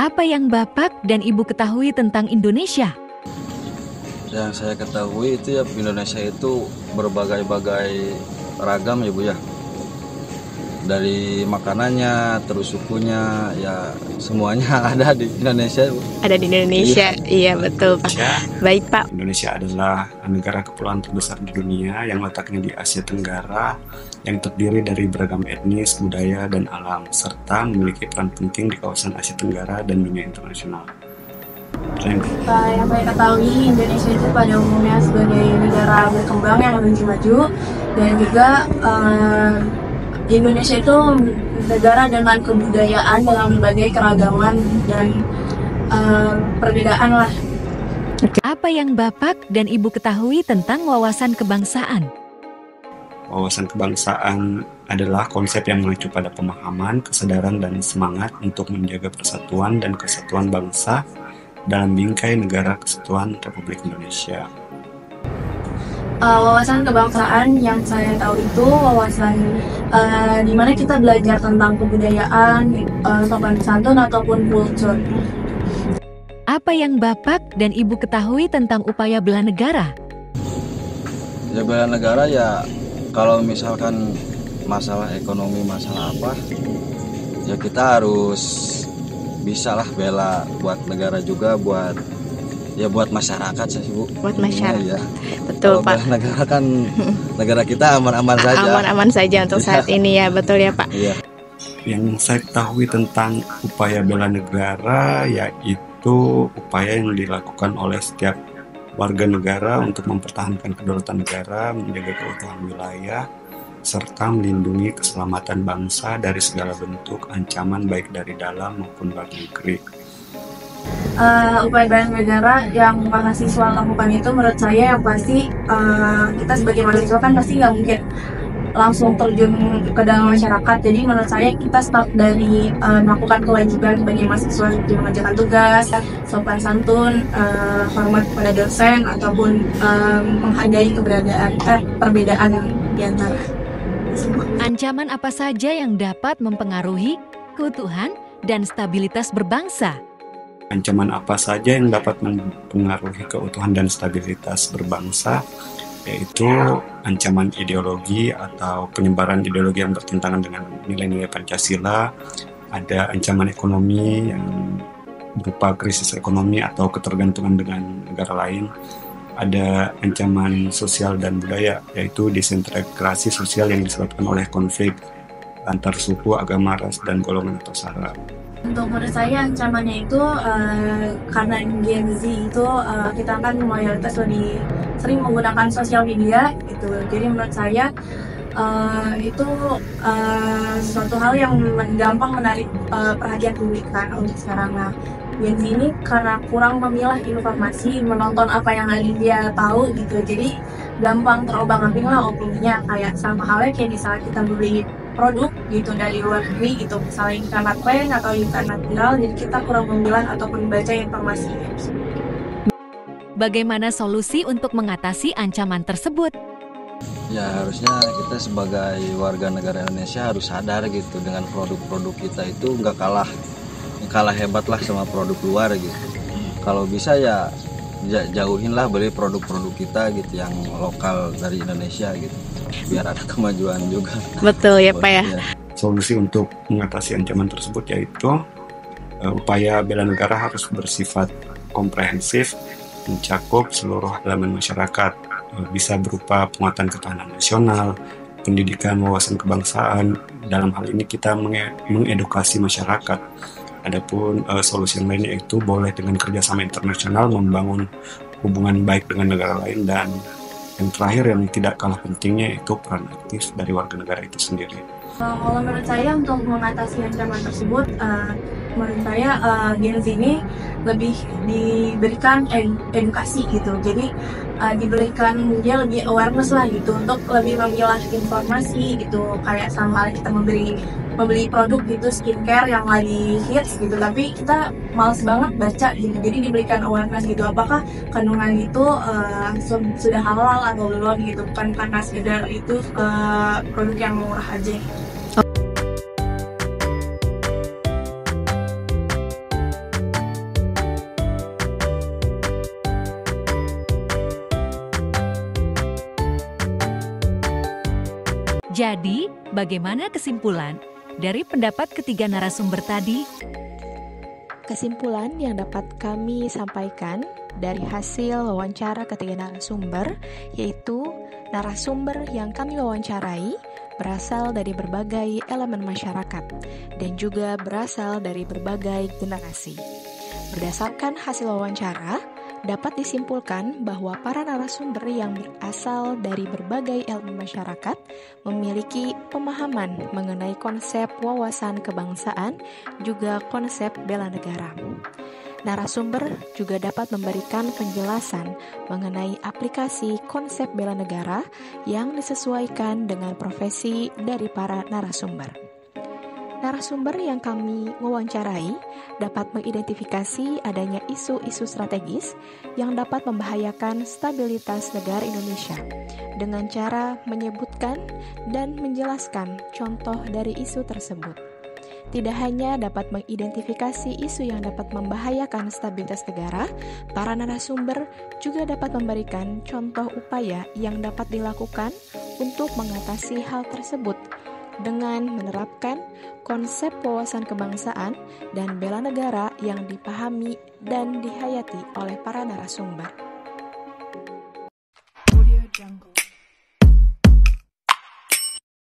Apa yang Bapak dan Ibu ketahui tentang Indonesia? Yang saya ketahui itu ya Indonesia itu berbagai-bagai ragam ya Bu ya. Dari makanannya, terus sukunya, ya semuanya ada di Indonesia Bu. Ada di Indonesia, iya betul Pak. Baik Pak. Indonesia adalah negara kepulauan terbesar di dunia yang letaknya di Asia Tenggara, yang terdiri dari beragam etnis, budaya, dan alam, serta memiliki peran penting di kawasan Asia Tenggara dan dunia internasional. Yang saya ketahui, Indonesia itu pada umumnya sebagai negara berkembang yang lebih maju, dan juga Indonesia itu negara dengan kebudayaan dalam berbagai keragaman dan perbedaan lah. Apa yang Bapak dan Ibu ketahui tentang wawasan kebangsaan? Wawasan kebangsaan adalah konsep yang mengacu pada pemahaman, kesadaran, dan semangat untuk menjaga persatuan dan kesatuan bangsa dalam bingkai negara kesatuan Republik Indonesia. Wawasan kebangsaan yang saya tahu itu wawasan di mana kita belajar tentang kebudayaan, sopan santun ataupun kultur. Apa yang Bapak dan Ibu ketahui tentang upaya bela negara? Ya bela negara ya kalau misalkan masalah ekonomi, masalah apa, ya kita harus bisa lah bela buat negara juga, buat masyarakat sih Bu. Buat masyarakat, ya. Betul Kalau Pak. bela negara kan negara kita aman-aman saja. Aman-aman saja untuk saat ini ya, betul ya Pak. Iya. Yang saya ketahui tentang upaya bela negara yaitu upaya yang dilakukan oleh setiap warga negara untuk mempertahankan kedaulatan negara, menjaga keutuhan wilayah, serta melindungi keselamatan bangsa dari segala bentuk ancaman baik dari dalam maupun luar negeri. Upaya bela negara yang mahasiswa lakukan itu menurut saya yang pasti kita sebagai mahasiswa kan pasti nggak mungkin langsung terjun ke dalam masyarakat. Jadi menurut saya kita start dari melakukan kewajiban sebagai mahasiswa seperti mengerjakan tugas, sopan santun, hormat kepada dosen, ataupun menghargai perbedaan di antara semua. Ancaman apa saja yang dapat mempengaruhi keutuhan dan stabilitas berbangsa? Ancaman apa saja yang dapat mempengaruhi keutuhan dan stabilitas berbangsa, yaitu ancaman ideologi atau penyebaran ideologi yang bertentangan dengan nilai-nilai Pancasila, ada ancaman ekonomi yang berupa krisis ekonomi atau ketergantungan dengan negara lain, ada ancaman sosial dan budaya, yaitu disintegrasi sosial yang disebabkan oleh konflik antar suku, agama, ras, dan golongan atau sara. Untuk menurut saya ancamannya itu karena Gen Z itu kita kan mayoritas lebih sering menggunakan sosial media gitu. Jadi menurut saya itu suatu hal yang gampang menarik perhatian publik kan untuk sekarang. Nah, Gen Z ini karena kurang memilah informasi, menonton apa yang dia tahu gitu. Jadi gampang terobang-ambing lah opininya, kayak sama halnya kayak misalnya kita beli produk gitu dari luar negeri gitu, misalnya internet trend atau internet viral, jadi kita kurang memilah ataupun baca informasinya. Bagaimana solusi untuk mengatasi ancaman tersebut? Ya harusnya kita sebagai warga negara Indonesia harus sadar gitu dengan produk-produk kita itu nggak kalah hebat lah sama produk luar gitu. Kalau bisa ya jauhin lah beli produk-produk kita gitu yang lokal dari Indonesia gitu, biar ada kemajuan juga. Betul ya Pak ya. Solusi untuk mengatasi ancaman tersebut yaitu upaya bela negara harus bersifat komprehensif, mencakup seluruh elemen masyarakat, bisa berupa penguatan ketahanan nasional, pendidikan wawasan kebangsaan. Dalam hal ini kita mengedukasi masyarakat. Adapun solusi yang lain yaitu boleh dengan kerjasama internasional membangun hubungan baik dengan negara lain, dan yang terakhir yang tidak kalah pentingnya itu peran aktif dari warga negara itu sendiri. Kalau menurut saya untuk mengatasi ancaman tersebut, menurut saya Gen Z ini lebih diberikan edukasi gitu. Jadi diberikan dia lebih awareness lah gitu untuk lebih memilah informasi gitu, kayak sama kita membeli produk gitu skincare yang lagi hits gitu, tapi kita males banget baca gitu. Jadi diberikan awareness gitu, apakah kandungan itu sudah halal atau belum gitu, bukan karena sekedar itu produk yang murah aja. Jadi, bagaimana kesimpulan dari pendapat ketiga narasumber tadi? Kesimpulan yang dapat kami sampaikan dari hasil wawancara ketiga narasumber, yaitu narasumber yang kami wawancarai berasal dari berbagai elemen masyarakat dan juga berasal dari berbagai generasi. Berdasarkan hasil wawancara, dapat disimpulkan bahwa para narasumber yang berasal dari berbagai elemen masyarakat memiliki pemahaman mengenai konsep wawasan kebangsaan, juga konsep bela negara. Narasumber juga dapat memberikan penjelasan mengenai aplikasi konsep bela negara yang disesuaikan dengan profesi dari para narasumber. Narasumber yang kami wawancarai dapat mengidentifikasi adanya isu-isu strategis yang dapat membahayakan stabilitas negara Indonesia dengan cara menyebutkan dan menjelaskan contoh dari isu tersebut. Tidak hanya dapat mengidentifikasi isu yang dapat membahayakan stabilitas negara, para narasumber juga dapat memberikan contoh upaya yang dapat dilakukan untuk mengatasi hal tersebut dengan menerapkan konsep wawasan kebangsaan dan bela negara yang dipahami dan dihayati oleh para narasumber. Audio Jungle.